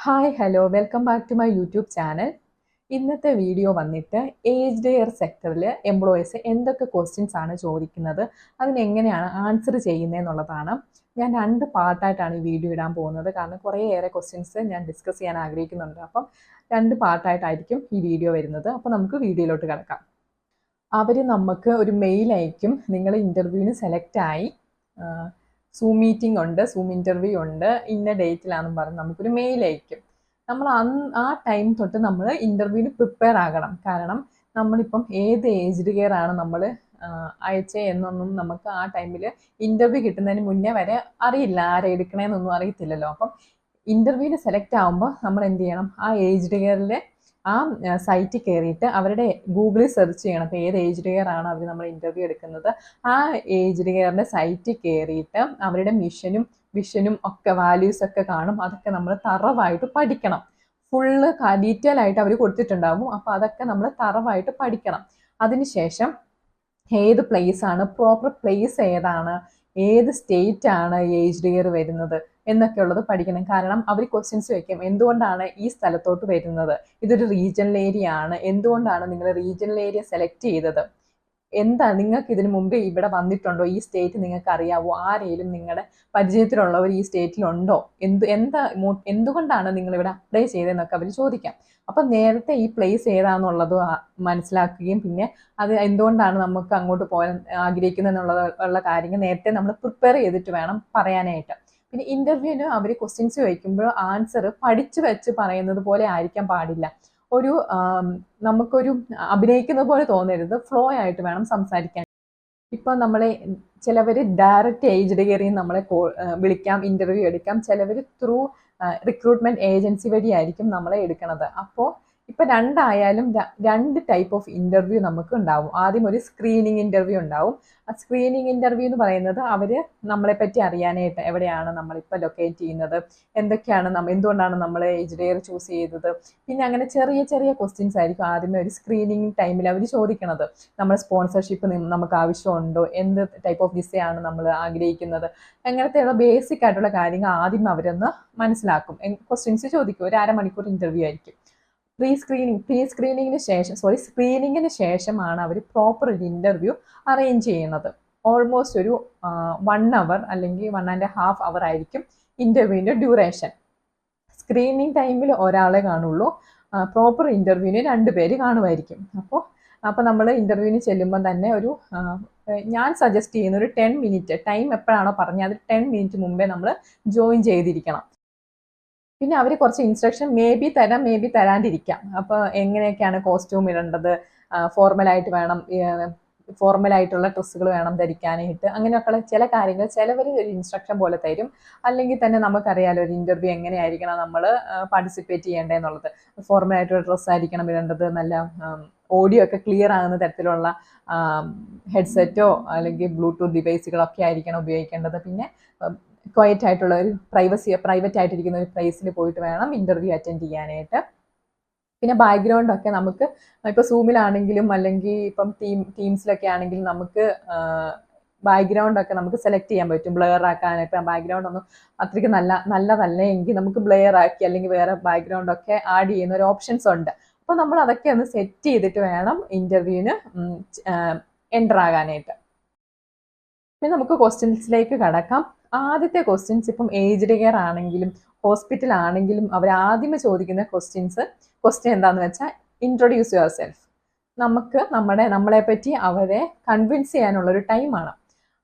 Hi hello welcome back to my YouTube channel. ഇന്നത്തെ video വന്നിട്ട് aged care സെക്ടറിൽ employees എന്തൊക്കെ ക്വസ്റ്റ്യൻസ് ആണ് ചോദിക്കുന്നത്, അതിനെങ്ങനെയാണ് ആൻസർ ചെയ്യുന്നതെന്നുള്ളതാണ്. ഞാൻ രണ്ട് പാർട്ടായിട്ടാണ് ഈ വീഡിയോ ഇടാൻ പോകുന്നത്. കാരണം കുറേയേറെ ക്വസ്റ്റ്യൻസ് ഞാൻ ഡിസ്കസ് ചെയ്യാൻ ആഗ്രഹിക്കുന്നുണ്ട്. അപ്പം രണ്ട് പാർട്ടായിട്ടായിരിക്കും ഈ വീഡിയോ വരുന്നത്. അപ്പോൾ നമുക്ക് വീഡിയോയിലോട്ട് കിടക്കാം. അവർ നമുക്ക് ഒരു മെയിൽ അയക്കും, നിങ്ങൾ ഇൻ്റർവ്യൂവിന് സെലക്റ്റായി, സൂം മീറ്റിംഗ് ഉണ്ട്, സൂം ഇൻ്റർവ്യൂ ഉണ്ട്, ഇന്ന ഡേറ്റിലാണെന്ന് പറഞ്ഞ് നമുക്കൊരു മെയിൽ അയക്കും. നമ്മൾ ആ ടൈം തൊട്ട് നമ്മൾ ഇൻ്റർവ്യൂവിന് പ്രിപ്പയർ ആകണം. കാരണം നമ്മളിപ്പം ഏത് ഏജ്ഡ് കെയർ ആണ് നമ്മൾ അയച്ചേ എന്നൊന്നും നമുക്ക് ആ ടൈമിൽ ഇൻ്റർവ്യൂ കിട്ടുന്നതിന് മുന്നേ വരെ അറിയില്ല, ആരെ എടുക്കണേന്നൊന്നും അറിയത്തില്ലല്ലോ. അപ്പം ഇൻ്റർവ്യൂവിന് സെലക്ട് ആകുമ്പോൾ നമ്മൾ എന്ത് ചെയ്യണം, ആ ഏജ്ഡ് കെയറിലെ ആ സൈറ്റിൽ കയറിയിട്ട് അവരുടെ ഗൂഗിളിൽ സെർച്ച് ചെയ്യണം. അപ്പോൾ ഏത് ഏജ്ഡ് കെയർ ആണ് അവർ നമ്മൾ ഇൻ്റർവ്യൂ എടുക്കുന്നത്, ആ ഏജ്ഡ് കെയറിൻ്റെ സൈറ്റിൽ കയറിയിട്ട് അവരുടെ മിഷനും വിഷനും ഒക്കെ വാല്യൂസ് ഒക്കെ കാണും. അതൊക്കെ നമ്മൾ തറവായിട്ട് പഠിക്കണം. ഫുള്ള് ഡീറ്റെയിൽ ആയിട്ട് അവർ കൊടുത്തിട്ടുണ്ടാകും. അപ്പോൾ അതൊക്കെ നമ്മൾ തറവായിട്ട് പഠിക്കണം. അതിനുശേഷം ഏത് പ്ലേസ് ആണ്, പ്രോപ്പർ പ്ലേസ് ഏതാണ്, ഏത് സ്റ്റേറ്റ് ആണ് ഏജ്ഡ് കെയർ വരുന്നത് എന്നൊക്കെ ഉള്ളത് പഠിക്കണം. കാരണം അവർ ക്വസ്റ്റ്യൻസ് വയ്ക്കും, എന്തുകൊണ്ടാണ് ഈ സ്ഥലത്തോട്ട് വരുന്നത്, ഇതൊരു റീജിയണൽ ഏരിയ ആണ്, എന്തുകൊണ്ടാണ് നിങ്ങൾ റീജിയണൽ ഏരിയ സെലക്ട് ചെയ്തത്, എന്താ നിങ്ങൾക്ക് ഇതിനു മുമ്പ് ഇവിടെ വന്നിട്ടുണ്ടോ, ഈ സ്റ്റേറ്റ് നിങ്ങൾക്ക് അറിയാവോ, ആരെങ്കിലും നിങ്ങളുടെ പരിചയത്തിലുള്ളവർ ഈ സ്റ്റേറ്റിലുണ്ടോ, എന്തുകൊണ്ടാണ് നിങ്ങൾ ഇവിടെ അപ്ലൈ ചെയ്തതെന്നൊക്കെ അവർ ചോദിക്കാം. അപ്പം നേരത്തെ ഈ പ്ലേസ് ഏതാണെന്നുള്ളത് മനസ്സിലാക്കുകയും പിന്നെ അത് എന്തുകൊണ്ടാണ് നമുക്ക് അങ്ങോട്ട് പോകാൻ ആഗ്രഹിക്കുന്നതെന്നുള്ള കാര്യങ്ങൾ നേരത്തെ നമ്മൾ പ്രിപ്പയർ ചെയ്തിട്ട് വേണം പറയാനായിട്ട്. പിന്നെ ഇന്റർവ്യൂവിന് അവർ ക്വസ്റ്റ്യൻസ് ചോദിക്കുമ്പോൾ ആൻസർ പഠിച്ചു വെച്ച് പറയുന്നത് പോലെ ആയിരിക്കാൻ പാടില്ല. ഒരു നമുക്കൊരു അഭിനയിക്കുന്ന പോലെ തോന്നരുത്, ഫ്ലോ ആയിട്ട് വേണം സംസാരിക്കാൻ. ഇപ്പം നമ്മളെ ചിലവർ ഡയറക്റ്റ് ഏജ്ഡ് കെയറിൽ നമ്മളെ വിളിക്കാം, ഇന്റർവ്യൂ എടുക്കാം. ചിലവർ ത്രൂ റിക്രൂട്ട്മെന്റ് ഏജൻസി വഴിയായിരിക്കും നമ്മളെ എടുക്കുന്നത്. അപ്പോൾ ഇപ്പം രണ്ടായാലും രണ്ട് ടൈപ്പ് ഓഫ് ഇന്റർവ്യൂ നമുക്ക് ഉണ്ടാവും. ആദ്യം ഒരു സ്ക്രീനിങ് ഇന്റർവ്യൂ ഉണ്ടാവും. ആ സ്ക്രീനിങ് ഇന്റർവ്യൂ എന്ന് പറയുന്നത് അവർ നമ്മളെ പറ്റി അറിയാനായിട്ട്, എവിടെയാണ് നമ്മളിപ്പോൾ ലൊക്കേറ്റ് ചെയ്യുന്നത്, എന്തൊക്കെയാണ് എന്തുകൊണ്ടാണ് നമ്മൾ ഏജ്ഡ് കെയർ ചൂസ് ചെയ്തത്, പിന്നെ അങ്ങനെ ചെറിയ ചെറിയ ക്വസ്റ്റ്യൻസ് ആയിരിക്കും ആദ്യമേ ഒരു സ്ക്രീനിങ് ടൈമിൽ അവർ ചോദിക്കുന്നത്. നമ്മൾ സ്പോൺസർഷിപ്പ് നമുക്ക് ആവശ്യമുണ്ടോ, എന്ത് ടൈപ്പ് ഓഫ് വിസയാണ് നമ്മൾ ആഗ്രഹിക്കുന്നത്, അങ്ങനത്തെയുള്ള ബേസിക് ആയിട്ടുള്ള കാര്യങ്ങൾ ആദ്യം അവരൊന്ന് മനസ്സിലാക്കും. ക്വസ്റ്റ്യൻസ് ചോദിക്കും. ഒരു അരമണിക്കൂർ ഇന്റർവ്യൂ ആയിരിക്കും. സ്ക്രീനിങ്ങിന് ശേഷമാണ് അവർ പ്രോപ്പർ ഒരു ഇന്റർവ്യൂ അറേഞ്ച് ചെയ്യുന്നത്. ഓൾമോസ്റ്റ് ഒരു 1 hour അല്ലെങ്കിൽ 1.5 hour ആയിരിക്കും ഇന്റർവ്യൂവിന്റെ ഡ്യൂറേഷൻ. സ്ക്രീനിങ് ടൈമിൽ ഒരാളെ കാണുള്ളൂ, പ്രോപ്പർ ഇന്റർവ്യൂവിന് 2 പേര് കാണുമായിരിക്കും. അപ്പോൾ നമ്മൾ ഇന്റർവ്യൂവിന് ചെല്ലുമ്പോൾ തന്നെ ഞാൻ സജസ്റ്റ് ചെയ്യുന്ന ഒരു 10 minute ടൈം എപ്പോഴാണോ പറഞ്ഞത് അത് 10 minute മുമ്പേ നമ്മൾ ജോയിൻ ചെയ്തിരിക്കണം. പിന്നെ അവർ കുറച്ച് ഇൻസ്ട്രക്ഷൻ മേ ബി തരാണ്ടിരിക്കാം. അപ്പോൾ എങ്ങനെയൊക്കെയാണ് കോസ്റ്റ്യൂം ഇടേണ്ടത്, ഫോർമലായിട്ട് വേണം, ഫോർമലായിട്ടുള്ള ഡ്രസ്സുകൾ വേണം ധരിക്കാനായിട്ട്, അങ്ങനെയൊക്കെയുള്ള ചില കാര്യങ്ങൾ ചിലവർ ഒരു ഇൻസ്ട്രക്ഷൻ പോലെ തരും. അല്ലെങ്കിൽ തന്നെ നമുക്കറിയാലോ ഒരു ഇന്റർവ്യൂ എങ്ങനെയായിരിക്കണം നമ്മൾ പാർട്ടിസിപ്പേറ്റ് ചെയ്യേണ്ടതെന്നുള്ളത്. ഫോർമലായിട്ടുള്ള ഡ്രസ്സായിരിക്കണം ഇടേണ്ടത്, നല്ല ഓഡിയോ ഒക്കെ ക്ലിയർ ആകുന്ന തരത്തിലുള്ള ഹെഡ്സെറ്റോ അല്ലെങ്കിൽ ബ്ലൂടൂത്ത് ഡിവൈസുകളൊക്കെ ആയിരിക്കണം ഉപയോഗിക്കേണ്ടത്. പിന്നെ ക്വയറ്റ് ആയിട്ടുള്ള ഒരു പ്രൈവറ്റ് ആയിട്ടിരിക്കുന്ന ഒരു പ്ലേസിൽ പോയിട്ട് വേണം ഇന്റർവ്യൂ അറ്റൻഡ് ചെയ്യാനായിട്ട്. പിന്നെ ബാക്ക്ഗ്രൗണ്ടൊക്കെ നമുക്ക് ഇപ്പോൾ സൂമിലാണെങ്കിലും അല്ലെങ്കിൽ ഇപ്പം ടീംസിലൊക്കെ ആണെങ്കിലും നമുക്ക് ബാക്ക്ഗ്രൗണ്ടൊക്കെ നമുക്ക് സെലക്ട് ചെയ്യാൻ പറ്റും, ബ്ലെയർ ആക്കാനായിട്ട്. ബാക്ക്ഗ്രൗണ്ട് ഒന്നും അത്രയ്ക്ക് നല്ലതല്ല എങ്കിൽ നമുക്ക് ബ്ലെയർ ആക്കി അല്ലെങ്കിൽ വേറെ ബാക്ക്ഗ്രൗണ്ടൊക്കെ ആഡ് ചെയ്യുന്ന ഒരു ഓപ്ഷൻസ് ഉണ്ട്. അപ്പോൾ നമ്മൾ അതൊക്കെ ഒന്ന് സെറ്റ് ചെയ്തിട്ട് വേണം ഇന്റർവ്യൂവിന് എൻ്റർ ആകാനായിട്ട്. പിന്നെ നമുക്ക് ക്വസ്റ്റ്യൻസിലേക്ക് കടക്കാം. ആദ്യത്തെ ക്വസ്റ്റ്യൻസ് ഇപ്പം ഏജ്ഡ് കെയർ ആണെങ്കിലും ഹോസ്പിറ്റൽ ആണെങ്കിലും അവർ ആദ്യമേ ചോദിക്കുന്ന ക്വസ്റ്റ്യൻ എന്താണെന്ന് വെച്ചാൽ ഇൻട്രൊഡ്യൂസ് യുവർ സെൽഫ്. നമുക്ക് നമ്മളെ പറ്റി അവരെ കൺവിൻസ് ചെയ്യാനുള്ളൊരു ടൈമാണ്.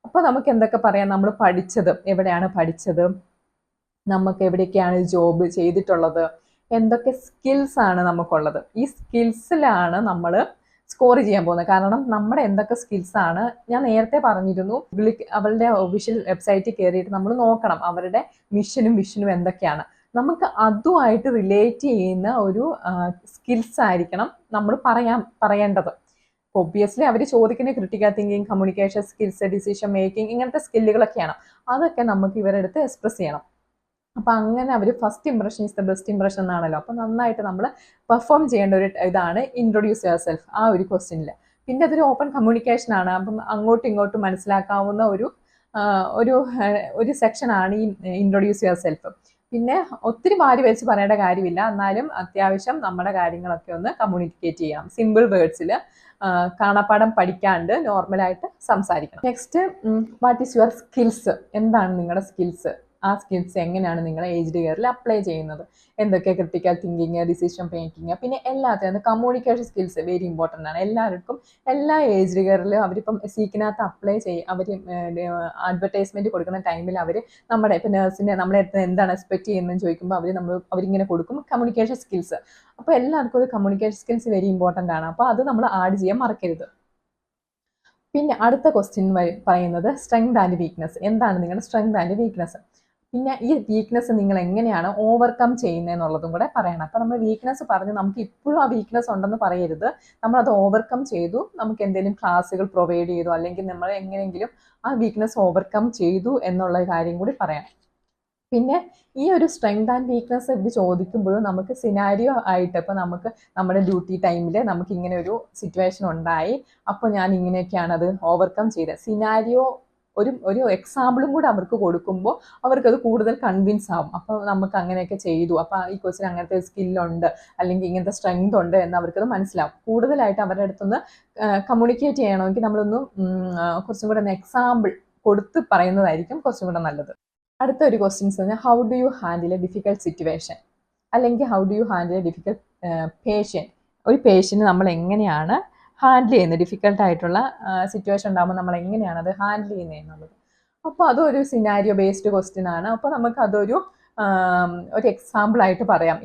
അപ്പോൾ നമുക്ക് എന്തൊക്കെ പറയാം, നമ്മൾ പഠിച്ചത് എവിടെയാണ് പഠിച്ചത്, നമുക്ക് എവിടെയൊക്കെയാണ് ജോബ് ചെയ്തിട്ടുള്ളത്, എന്തൊക്കെ സ്കിൽസ് ആണ് നമുക്കുള്ളത്. ഈ സ്കിൽസിലാണ് നമ്മൾ സ്കോർ ചെയ്യാൻ പോകുന്നത്. കാരണം നമ്മുടെ എന്തൊക്കെ സ്കിൽസ് ആണ്, ഞാൻ നേരത്തെ പറഞ്ഞിരുന്നു, അവരുടെ ഒഫീഷ്യൽ വെബ്സൈറ്റിൽ കയറിയിട്ട് നമ്മൾ നോക്കണം അവരുടെ മിഷനും വിഷനും എന്തൊക്കെയാണ്. നമുക്ക് അതുമായിട്ട് റിലേറ്റ് ചെയ്യുന്ന ഒരു സ്കിൽസ് ആയിരിക്കണം നമ്മൾ പറയേണ്ടത്. ഒബ്വിയസ്ലി അവർ ചോദിക്കുന്ന critical thinking, communication skills, decision making, ഇങ്ങനത്തെ സ്കില്ലുകളൊക്കെയാണ്. അതൊക്കെ നമുക്ക് ഇവരുടെ അടുത്ത് എക്സ്പ്രസ് ചെയ്യണം. അപ്പം അങ്ങനെ അവർ first impression is the best impression എന്നാണല്ലോ. അപ്പം നന്നായിട്ട് നമ്മൾ പെർഫോം ചെയ്യേണ്ട ഒരു ഇതാണ് ഇൻട്രൊഡ്യൂസ് യുവർ സെൽഫ് ആ ഒരു ക്വസ്റ്റ്യനിൽ. പിന്നെ അതൊരു ഓപ്പൺ കമ്മ്യൂണിക്കേഷൻ ആണ്. അപ്പം അങ്ങോട്ടും ഇങ്ങോട്ടും മനസ്സിലാക്കാവുന്ന ഒരു സെക്ഷനാണ് ഈ ഇൻട്രൊഡ്യൂസ് യുവർ സെൽഫ്. പിന്നെ ഒത്തിരി മാറി വെച്ച് പറയേണ്ട കാര്യമില്ല, എന്നാലും അത്യാവശ്യം നമ്മുടെ കാര്യങ്ങളൊക്കെ ഒന്ന് കമ്മ്യൂണിക്കേറ്റ് ചെയ്യാം. സിമ്പിൾ വേർഡ്സിൽ കാണാപ്പാഠം പഠിക്കാണ്ട് നോർമലായിട്ട് സംസാരിക്കണം. Next, what is your skills? എന്താണ് നിങ്ങളുടെ സ്കിൽസ്? ആ സ്കിൽസ് എങ്ങനെയാണ് നിങ്ങൾ ഏജ്ഡ് കെയറിൽ അപ്ലൈ ചെയ്യുന്നത്? എന്തൊക്കെ ക്രിട്ടിക്കൽ തിങ്കിങ്, ഡിസിഷൻ മേക്കിങ്, പിന്നെ എല്ലാത്തിനും കമ്മ്യൂണിക്കേഷൻ സ്കിൽസ് വെരി ഇമ്പോർട്ടൻ്റ് ആണ്. എല്ലാവർക്കും എല്ലാ ഏജ്ഡ് കെയറിലും അവരിപ്പം സീക്കിനകത്ത് അപ്ലൈ ചെയ്യും. അവർ അഡ്വർടൈസ്മെൻറ്റ് കൊടുക്കുന്ന ടൈമിൽ അവർ നമ്മുടെ ഇപ്പം നേഴ്സിൻ്റെ നമ്മളെ എന്താണ് എക്സ്പെക്ട് ചെയ്യുന്നതെന്ന് ചോദിക്കുമ്പോൾ അവരിങ്ങനെ കൊടുക്കും കമ്മ്യൂണിക്കേഷൻ സ്കിൽസ്. അപ്പോൾ എല്ലാവർക്കും ഒരു കമ്മ്യൂണിക്കേഷൻ സ്കിൽസ് വെരി ഇമ്പോർട്ടൻ്റ് ആണ്. അപ്പോൾ അത് നമ്മൾ ആഡ് ചെയ്യാൻ മറക്കരുത്. പിന്നെ അടുത്ത ക്വസ്റ്റ്യൻ പറയുന്നത് സ്ട്രെങ്ത് ആൻഡ് വീക്ക്നെസ്. എന്താണ് നിങ്ങളുടെ സ്ട്രെങ്ത് ആൻഡ് വീക്ക്നെസ്? പിന്നെ ഈ വീക്ക്നെസ് നിങ്ങൾ എങ്ങനെയാണ് ഓവർകം ചെയ്യുന്നതെന്നുള്ളതും കൂടെ പറയണം. അപ്പോൾ നമ്മൾ വീക്ക്നെസ് പറഞ്ഞ് നമുക്ക് ഇപ്പോഴും ആ വീക്ക്നെസ് ഉണ്ടെന്ന് പറയരുത്. നമ്മളത് ഓവർകം ചെയ്തു, നമുക്ക് എന്തെങ്കിലും ക്ലാസ്സുകൾ പ്രൊവൈഡ് ചെയ്തു, അല്ലെങ്കിൽ നമ്മൾ എങ്ങനെയെങ്കിലും ആ വീക്ക്നെസ് ഓവർകം ചെയ്തു എന്നുള്ള കാര്യം കൂടി പറയാം. പിന്നെ ഈ ഒരു സ്ട്രെങ്ത് ആൻഡ് വീക്ക്നെസ് ഇവർ ചോദിക്കുമ്പോഴും നമുക്ക് സിനാരിയോ ആയിട്ട്, ഇപ്പോൾ നമുക്ക് നമ്മുടെ ഡ്യൂട്ടി ടൈമിൽ നമുക്ക് ഇങ്ങനെ ഒരു സിറ്റുവേഷൻ ഉണ്ടായി, അപ്പോൾ ഞാൻ ഇങ്ങനെയൊക്കെയാണ് അത് ഓവർകം ചെയ്തത്. സിനാരിയോ ഒരു എക്സാമ്പിളും കൂടെ അവർക്ക് കൊടുക്കുമ്പോൾ അവർക്കത് കൂടുതൽ കൺവിൻസ് ആവും. അപ്പോൾ നമുക്ക് അങ്ങനെയൊക്കെ ചെയ്തു, അപ്പോൾ ഈ ക്വസ്റ്റിന് അങ്ങനത്തെ സ്കില്ലുണ്ട് അല്ലെങ്കിൽ ഇങ്ങനത്തെ സ്ട്രെങ്ത് ഉണ്ട് എന്ന് അവർക്കത് മനസ്സിലാവും. കൂടുതലായിട്ട് അവരുടെ അടുത്തൊന്ന് കമ്മ്യൂണിക്കേറ്റ് ചെയ്യണമെങ്കിൽ നമ്മളൊന്ന് കുറച്ചും കൂടെ ഒന്ന് എക്സാമ്പിൾ കൊടുത്ത് പറയുന്നതായിരിക്കും കുറച്ചും കൂടെ നല്ലത്. അടുത്ത ഒരു ക്വസ്റ്റ്യൻസ് പറഞ്ഞാൽ how do you handle a difficult situation, അല്ലെങ്കിൽ how do you handle a difficult patient. ഒരു പേഷ്യൻറ്റ് നമ്മൾ എങ്ങനെയാണ് ഹാൻഡിൽ ചെയ്യുന്നത്, ഡിഫിക്കൽട്ടായിട്ടുള്ള സിറ്റുവേഷൻ ഉണ്ടാകുമ്പോൾ നമ്മൾ എങ്ങനെയാണ് അത് ഹാൻഡിൽ ചെയ്യുന്നത് എന്നുള്ളത്. അപ്പോൾ അതൊരു സിനാരിയോ ബേസ്ഡ് ക്വസ്റ്റ്യൻ ആണ്. അപ്പോൾ നമുക്ക് അതൊരു എക്സാമ്പിളായിട്ട് പറയാം.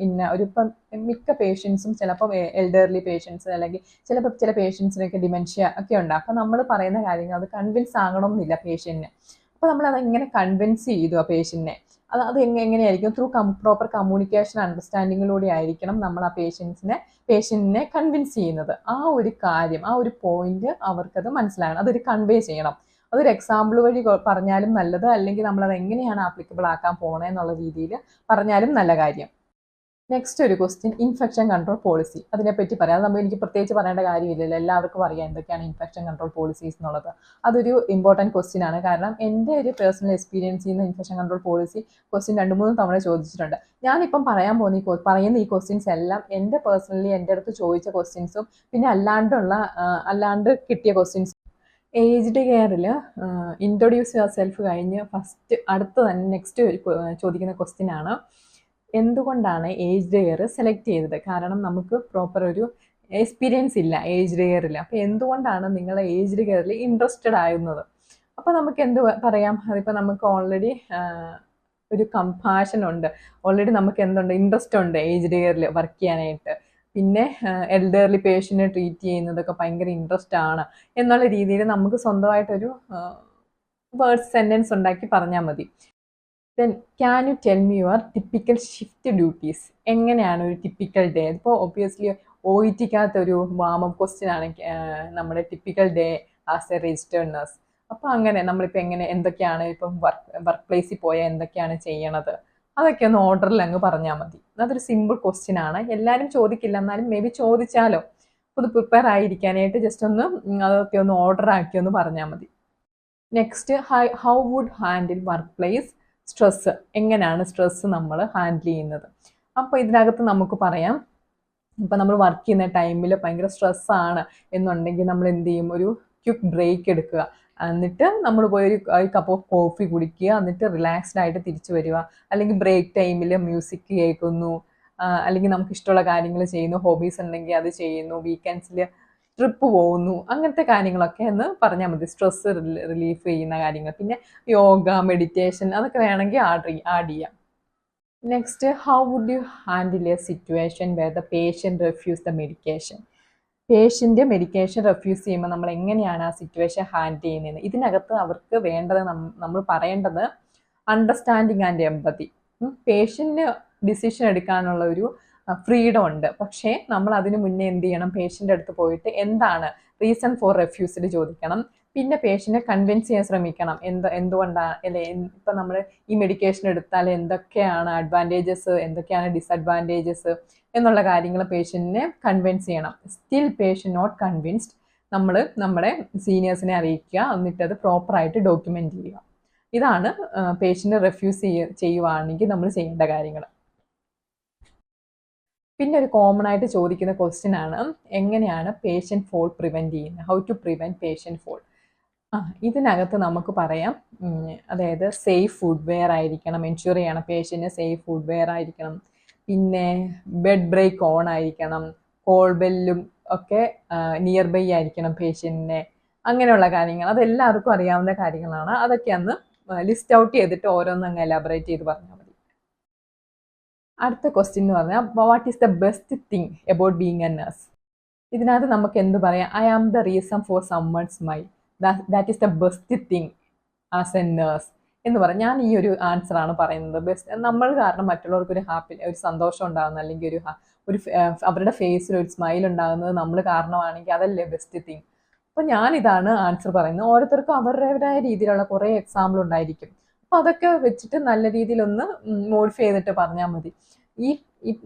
ഇപ്പം മിക്ക പേഷ്യൻസും ചിലപ്പോൾ എൽഡർലി പേഷ്യൻസ്, അല്ലെങ്കിൽ ചിലപ്പോൾ ചില പേഷ്യൻസിനൊക്കെ ഡിമെൻഷ്യ ഒക്കെ ഉണ്ട്. അപ്പോൾ നമ്മൾ പറയുന്ന കാര്യങ്ങൾ അത് കൺവിൻസ് ആകണമെന്നില്ല പേഷ്യൻറ്റിന്. അപ്പോൾ നമ്മളത് എങ്ങനെ കൺവിൻസ് ചെയ്തു ആ പേഷ്യൻറ്റിനെ, അത് എങ്ങനെയായിരിക്കും? ത്രൂ പ്രോപ്പർ കമ്മ്യൂണിക്കേഷൻ അണ്ടർസ്റ്റാൻഡിങ്ങിലൂടെ ആയിരിക്കണം നമ്മൾ ആ പേഷ്യൻറ്റിനെ കൺവിൻസ് ചെയ്യുന്നത്. ആ ഒരു കാര്യം, ആ ഒരു പോയിന്റ് അവർക്കത് മനസ്സിലാകണം, അതൊരു കൺവേ ചെയ്യണം. അതൊരു എക്സാമ്പിൾ വഴി പറഞ്ഞാലും നല്ലത്, അല്ലെങ്കിൽ നമ്മളത് എങ്ങനെയാണ് ആപ്ലിക്കബിൾ ആക്കാൻ പോണേ എന്നുള്ള രീതിയിൽ പറഞ്ഞാലും നല്ല കാര്യം. നെക്സ്റ്റ് ഒരു ക്വസ്റ്റ്യൻ, ഇൻഫെക്ഷൻ കൺട്രോൾ പോളിസി. അതിനെപ്പറ്റി പറയാം. അത് എനിക്ക് പ്രത്യേകിച്ച് പറയേണ്ട കാര്യമില്ലല്ലോ, എല്ലാവർക്കും അറിയാം എന്തൊക്കെയാണ് ഇൻഫെക്ഷൻ കൺട്രോൾ പോളിസീസ് എന്നുള്ളത്. അതൊരു ഇമ്പോർട്ടൻറ്റ് ക്വസ്റ്റ്യൻ ആണ്. കാരണം എൻ്റെ ഒരു പേഴ്സണൽ എക്സ്പീരിയൻസ് ചെയ്യുന്ന ഇൻഫെക്ഷൻ കൺട്രോൾ പോളിസി ക്വസ്റ്റ്യൻ 2-3 തവണ ചോദിച്ചിട്ടുണ്ട്. ഞാനിപ്പം പറയുന്ന ഈ ക്വസ്റ്റ്യൻസ് എല്ലാം എൻ്റെ പേഴ്സണലി എൻ്റെ അടുത്ത് ചോദിച്ച ക്വസ്റ്റ്യൻസും പിന്നെ അല്ലാണ്ട് കിട്ടിയ ക്വസ്റ്റ്യൻസും. ഏജ്ഡ് കെയറിൽ ഇൻട്രൊഡ്യൂസ് യുവർ സെൽഫ് കഴിഞ്ഞ് അടുത്ത് തന്നെ നെക്സ്റ്റ് ചോദിക്കുന്ന ക്വസ്റ്റ്യൻ ആണ്, എന്തുകൊണ്ടാണ് ഏജ്ഡ് കെയർ സെലക്ട് ചെയ്തത്? കാരണം നമുക്ക് പ്രോപ്പർ ഒരു എക്സ്പീരിയൻസ് ഇല്ല ഏജ്ഡ് കെയറിൽ. അപ്പോൾ എന്തുകൊണ്ടാണ് നിങ്ങൾ ഏജ്ഡ് കെയറിൽ ഇൻട്രസ്റ്റഡ് ആകുന്നത്? അപ്പോൾ നമുക്ക് എന്ത് പറയാം? അതിപ്പോൾ നമുക്ക് ഓൾറെഡി ഒരു കമ്പാഷൻ ഉണ്ട്, ഓൾറെഡി നമുക്ക് ഇൻട്രസ്റ്റ് ഉണ്ട് ഏജ്ഡ് കെയറിൽ വർക്ക് ചെയ്യാനായിട്ട്. പിന്നെ എൽഡർലി പേഷ്യൻറ്റിനെ ട്രീറ്റ് ചെയ്യുന്നതൊക്കെ ഭയങ്കര ഇൻട്രസ്റ്റ് ആണ് എന്നുള്ള രീതിയിൽ നമുക്ക് സ്വന്തമായിട്ടൊരു വേർഡ് സെൻറ്റൻസ് ഉണ്ടാക്കി പറഞ്ഞാൽ മതി. Then can you tell me your typical shift duties? എങ്ങനെയാണ് ഒരു ടിപ്പിക്കൽ ഡേ? ഇപ്പോൾ ഒബ്വിയസ്ലി OET-ക്കകത്തൊരു വാമപ്പ് ക്വസ്റ്റ്യൻ ആണ് നമ്മുടെ typical day as A registered nurse. അപ്പോൾ അങ്ങനെ നമ്മളിപ്പോൾ എന്തൊക്കെയാണ് ഇപ്പം വർക്ക് പ്ലേസിൽ പോയാൽ എന്തൊക്കെയാണ് ചെയ്യണത്, അതൊക്കെ ഒന്ന് ഓർഡറിൽ അങ്ങ് പറഞ്ഞാൽ മതി. അതൊരു സിമ്പിൾ ക്വസ്റ്റ്യൻ ആണ്. എല്ലാവരും ചോദിക്കില്ല, എന്നാലും മേ ബി ചോദിച്ചാലോ ഒന്ന് പ്രിപ്പയർ ആയിരിക്കാനായിട്ട് ജസ്റ്റ് ഒന്ന് അതൊക്കെ ഒന്ന് ഓർഡർ ആക്കി ഒന്ന് പറഞ്ഞാൽ മതി. Next, how would handle workplace stress? എങ്ങനെയാണ് സ്ട്രെസ്സ് നമ്മൾ ഹാൻഡിൽ ചെയ്യുന്നത്? അപ്പോൾ ഇതിനകത്ത് നമുക്ക് പറയാം, ഇപ്പം നമ്മൾ വർക്ക് ചെയ്യുന്ന ടൈമിൽ ഭയങ്കര സ്ട്രെസ്സാണ് എന്നുണ്ടെങ്കിൽ നമ്മൾ എന്ത് ചെയ്യും? ഒരു ക്വിക്ക് ബ്രേക്ക് എടുക്കുക, എന്നിട്ട് നമ്മൾ പോയി ഒരു കപ്പ് ഓഫ് കോഫി കുടിക്കുക, എന്നിട്ട് റിലാക്സ്ഡ് ആയിട്ട് തിരിച്ചു വരിക. അല്ലെങ്കിൽ ബ്രേക്ക് ടൈമിൽ മ്യൂസിക് കേൾക്കുന്നു, അല്ലെങ്കിൽ നമുക്ക് ഇഷ്ടമുള്ള കാര്യങ്ങൾ ചെയ്യുന്നു, ഹോബീസ് ഉണ്ടെങ്കിൽ അത് ചെയ്യുന്നു, വീക്കെൻഡ്സിൽ ട്രിപ്പ് പോകുന്നു, അങ്ങനത്തെ കാര്യങ്ങളൊക്കെ എന്ന് പറഞ്ഞാൽ മതി. സ്ട്രെസ് റിലീഫ് ചെയ്യുന്ന കാര്യങ്ങൾ. പിന്നെ യോഗ, മെഡിറ്റേഷൻ അതൊക്കെ വേണമെങ്കിൽ ആഡ് ചെയ്യാം. Next, how would you handle a situation where the patient refuse the medication? Patient medication refuse ചെയ്യുമ്പോൾ നമ്മൾ എങ്ങനെയാണ് ആ സിറ്റുവേഷൻ ഹാൻഡിൽ ചെയ്യുന്നത്? ഇതിനകത്ത് അവർക്ക് വേണ്ടത്, നമ്മൾ പറയേണ്ടത് അണ്ടർസ്റ്റാൻഡിങ് ആൻഡ് എമ്പതി. പേഷ്യൻറ്റിന് ഡിസിഷൻ എടുക്കാനുള്ള ഒരു ഫ്രീഡം ഉണ്ട്, പക്ഷേ നമ്മൾ അതിന് മുന്നേ എന്ത് ചെയ്യണം? പേഷ്യൻ്റെ അടുത്ത് പോയിട്ട് എന്താണ് റീസൺ ഫോർ റെഫ്യൂസൽ ചോദിക്കണം. പിന്നെ പേഷ്യൻറ്റിനെ കൺവിൻസ് ചെയ്യാൻ ശ്രമിക്കണം. എന്തുകൊണ്ടാണ് ഇപ്പം നമ്മൾ ഈ മെഡിക്കേഷൻ എടുത്താൽ എന്തൊക്കെയാണ് അഡ്വാൻറ്റേജസ്, എന്തൊക്കെയാണ് ഡിസഡ്വാൻറ്റേജസ് എന്നുള്ള കാര്യങ്ങൾ പേഷ്യൻറ്റിനെ കൺവിൻസ് ചെയ്യണം. സ്റ്റിൽ പേഷ്യൻ്റ് നോട്ട് കൺവിൻസ്ഡ്, നമ്മൾ നമ്മുടെ സീനിയേഴ്സിനെ അറിയിക്കുക, എന്നിട്ടത് പ്രോപ്പറായിട്ട് ഡോക്യുമെൻ്റ് ചെയ്യുക. ഇതാണ് പേഷ്യൻ്റ് റെഫ്യൂസ് ചെയ്യുവാണെങ്കിൽ നമ്മൾ ചെയ്യേണ്ട കാര്യങ്ങൾ. പിന്നെ ഒരു കോമൺ ആയിട്ട് ചോദിക്കുന്ന ക്വസ്റ്റ്യൻ ആണ്, എങ്ങനെയാണ് പേഷ്യൻ്റ് ഫോൾ പ്രിവെൻറ്റ് ചെയ്യുന്നത്, how to prevent patient fall. ഇതിനകത്ത് നമുക്ക് പറയാം, അതായത് സേഫ് ഫുഡ് വെയർ ആയിരിക്കണം, എൻഷുർ ചെയ്യണം പേഷ്യൻറ്റിന് സേഫ് ഫുഡ് വെയർ ആയിരിക്കണം, പിന്നെ ബെഡ് ബ്രേക്ക് ഓൺ ആയിരിക്കണം, കോൾ ബെല്ലും ഒക്കെ നിയർ ബൈ ആയിരിക്കണം പേഷ്യൻറ്റിനെ, അങ്ങനെയുള്ള കാര്യങ്ങൾ അതെല്ലാവർക്കും അറിയാവുന്ന കാര്യങ്ങളാണ്. അതൊക്കെ അന്ന് ലിസ്റ്റ് ഔട്ട് ചെയ്തിട്ട് ഓരോന്നങ്ങ് എലാബറേറ്റ് ചെയ്ത് പറഞ്ഞാൽ മതി. അടുത്ത ക്വസ്റ്റ്യൻ എന്ന് പറഞ്ഞാൽ, what is the best thing about being a nurse. ഇതിനകത്ത് നമുക്ക് എന്ത് പറയാം, I am the reason for someone's mind, that is the best thing as a nurse എന്ന് പറയും. ഞാൻ ഈ ഒരു ആൻസറാണ് പറയുന്നത്. ബെസ്റ്റ്, നമ്മൾ കാരണം മറ്റുള്ളവർക്ക് ഒരു സന്തോഷം ഉണ്ടാകുന്നത്, അല്ലെങ്കിൽ ഒരു അവരുടെ ഫേസിൽ ഒരു സ്മൈൽ ഉണ്ടാകുന്നത് നമ്മൾ കാരണമാണെങ്കിൽ അതല്ലേ ബെസ്റ്റ് തിങ്. അപ്പോൾ ഞാനിതാണ് ആൻസർ പറയുന്നത്. ഓരോരുത്തർക്കും അവരുടേതായ രീതിയിലുള്ള കുറേ എക്സാമ്പിൾ ഉണ്ടായിരിക്കും. അപ്പോൾ അതൊക്കെ വെച്ചിട്ട് നല്ല രീതിയിലൊന്ന് മോഡിഫൈ ചെയ്തിട്ട് പറഞ്ഞാൽ മതി.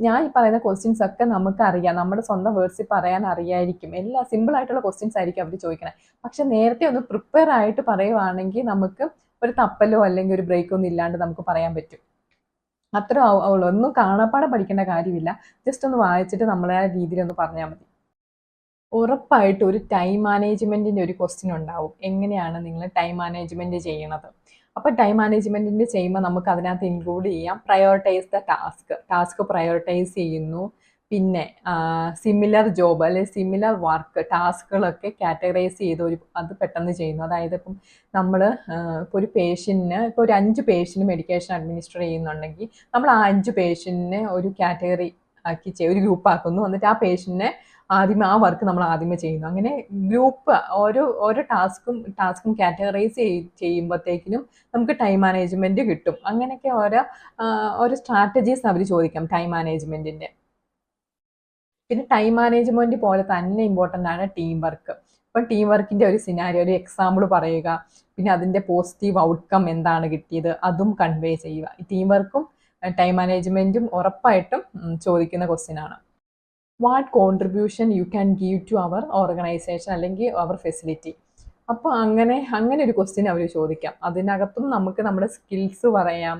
ഞാൻ ഈ പറയുന്ന ക്വസ്റ്റ്യൻസ് ഒക്കെ നമുക്കറിയാം, നമ്മുടെ സ്വന്തം വേർഡ്സിൽ പറയാൻ അറിയായിരിക്കും. എല്ലാ സിമ്പിളായിട്ടുള്ള ക്വസ്റ്റ്യൻസ് ആയിരിക്കും അവർ ചോദിക്കണേ. പക്ഷെ നേരത്തെ ഒന്ന് പ്രിപ്പയർ ആയിട്ട് പറയുവാണെങ്കിൽ നമുക്ക് ഒരു തപ്പലോ അല്ലെങ്കിൽ ഒരു ബ്രേക്കോ ഒന്നും ഇല്ലാണ്ട് നമുക്ക് പറയാൻ പറ്റും. അത്ര ആവുള്ളൂ. ഒന്നും കാണാപ്പാടെ പഠിക്കേണ്ട കാര്യമില്ല. ജസ്റ്റ് ഒന്ന് വായിച്ചിട്ട് നമ്മളെ രീതിയിലൊന്ന് പറഞ്ഞാൽ മതി. ഉറപ്പായിട്ട് ഒരു ടൈം മാനേജ്മെൻറ്റിൻ്റെ ഒരു ക്വസ്റ്റ്യൻ ഉണ്ടാവും, എങ്ങനെയാണ് നിങ്ങൾ ടൈം മാനേജ്മെൻറ്റ് ചെയ്യണത്. അപ്പോൾ ടൈം മാനേജ്മെൻറ്റിൻ്റെ ചെയ്യുമ്പോൾ നമുക്ക് അതിനകത്ത് ഇൻക്ലൂഡ് ചെയ്യാം പ്രയോറിറ്റൈസ് ദ ടാസ്ക് പ്രയോറിറ്റൈസ് ചെയ്യുന്നു, പിന്നെ സിമിലർ ജോബ് അല്ലെങ്കിൽ സിമിലർ വർക്ക് ടാസ്കുകളൊക്കെ കാറ്റഗറൈസ് ചെയ്ത് അത് പെട്ടെന്ന് ചെയ്യുന്നു. അതായത് ഇപ്പം നമ്മൾ ഇപ്പോൾ ഒരു പേഷ്യൻറ്റിന് ഇപ്പോൾ ഒരു 5 പേഷ്യൻറ്റ് മെഡിക്കേഷൻ അഡ്മിനിസ്റ്റർ ചെയ്യുന്നുണ്ടെങ്കിൽ നമ്മൾ ആ 5 പേഷ്യൻറ്റിനെ ഒരു കാറ്റഗറി ആക്കി ഒരു ഗ്രൂപ്പ് ആക്കുന്നു. എന്നിട്ട് ആ പേഷ്യൻറ്റിനെ ആദ്യമേ ആ വർക്ക് നമ്മൾ ആദ്യമേ ചെയ്യുന്നു. അങ്ങനെ ഗ്രൂപ്പ് ഓരോ ടാസ്കും കാറ്റഗറൈസ് ചെയ്യുമ്പോഴത്തേക്കിനും നമുക്ക് ടൈം മാനേജ്മെൻറ്റ് കിട്ടും. അങ്ങനെയൊക്കെ ഓരോ സ്ട്രാറ്റജീസ് അവർ ചോദിക്കാം ടൈം മാനേജ്മെൻറ്റിൻ്റെ. പിന്നെ ടൈം മാനേജ്മെൻറ്റ് പോലെ തന്നെ ഇമ്പോർട്ടൻ്റ് ആണ് ടീം വർക്ക്. അപ്പം ടീം വർക്കിൻ്റെ ഒരു സിനാരിയോ, ഒരു എക്സാമ്പിൾ പറയുക, പിന്നെ അതിൻ്റെ പോസിറ്റീവ് ഔട്ട്കം എന്താണ് കിട്ടിയത് അതും കൺവേ ചെയ്യുക. ഈ ടീം വർക്കും ടൈം മാനേജ്മെൻറ്റും ഉറപ്പായിട്ടും ചോദിക്കുന്ന ക്വസ്റ്റ്യൻ ആണ്. What contribution you can give to our organisation അല്ലെങ്കിൽ അവർ ഫെസിലിറ്റി. അപ്പോൾ അങ്ങനെ ഒരു ക്വസ്റ്റ്യൻ അവർ ചോദിക്കാം. അതിനകത്തും നമുക്ക് നമ്മുടെ സ്കിൽസ് പറയാം,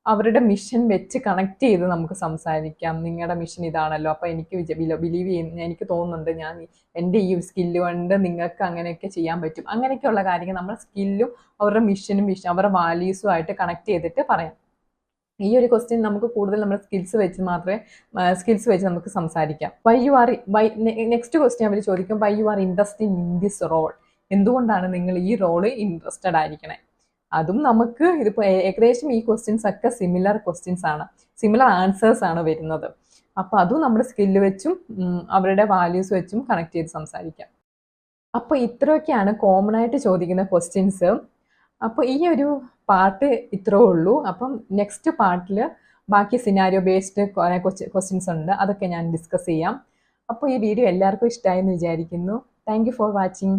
അവരുടെ മിഷൻ വെച്ച് കണക്ട് ചെയ്ത് നമുക്ക് സംസാരിക്കാം. നിങ്ങളുടെ മിഷൻ ഇതാണല്ലോ, അപ്പോൾ എനിക്ക് ബിലീവ് ചെയ്യുന്ന, എനിക്ക് തോന്നുന്നുണ്ട് എൻ്റെ ഈ സ്കില്ല് കൊണ്ട് നിങ്ങൾക്ക് അങ്ങനെയൊക്കെ ചെയ്യാൻ പറ്റും. അങ്ങനെയൊക്കെയുള്ള കാര്യങ്ങൾ നമ്മുടെ സ്കില്ലും അവരുടെ മിഷനും അവരുടെ വാല്യൂസും ആയിട്ട് കണക്ട് ചെയ്തിട്ട് പറയാം. ഈ ഒരു ക്വസ്റ്റ്യൻ നമുക്ക് കൂടുതൽ നമ്മുടെ സ്കിൽസ് വെച്ച് നമുക്ക് സംസാരിക്കാം. നെക്സ്റ്റ് ക്വസ്റ്റ്യൻ അവർ ചോദിക്കും, why you are interested in this role. എന്തുകൊണ്ടാണ് നിങ്ങൾ ഈ റോള് ഇൻട്രസ്റ്റഡ് ആയിരിക്കണേ. അതും നമുക്ക് ഇതിപ്പോൾ ഏകദേശം ഈ ക്വസ്റ്റ്യൻസ് ഒക്കെ സിമിലർ ക്വസ്റ്റ്യൻസ് ആണ്, സിമിലർ ആൻസേഴ്സ് ആണ് വരുന്നത്. അപ്പോൾ അതും നമ്മുടെ സ്കില്ല് വെച്ചും അവരുടെ വാല്യൂസ് വെച്ചും കണക്ട് ചെയ്ത് സംസാരിക്കാം. അപ്പോൾ ഇത്രയൊക്കെയാണ് കോമൺ ആയിട്ട് ചോദിക്കുന്ന ക്വസ്റ്റ്യൻസ്. അപ്പോൾ ഈ ഒരു പാർട്ട് ഇത്രേ ഉള്ളൂ. അപ്പം നെക്സ്റ്റ് പാർട്ടിൽ ബാക്കി സിനാരിയോ ബേസ്ഡ് കുറേ ക്വസ്റ്റ്യൻസ് ഉണ്ട്, അതൊക്കെ ഞാൻ ഡിസ്കസ് ചെയ്യാം. അപ്പോൾ ഈ വീഡിയോ എല്ലാവർക്കും ഇഷ്ടമായെന്ന് വിചാരിക്കുന്നു. Thank you for watching.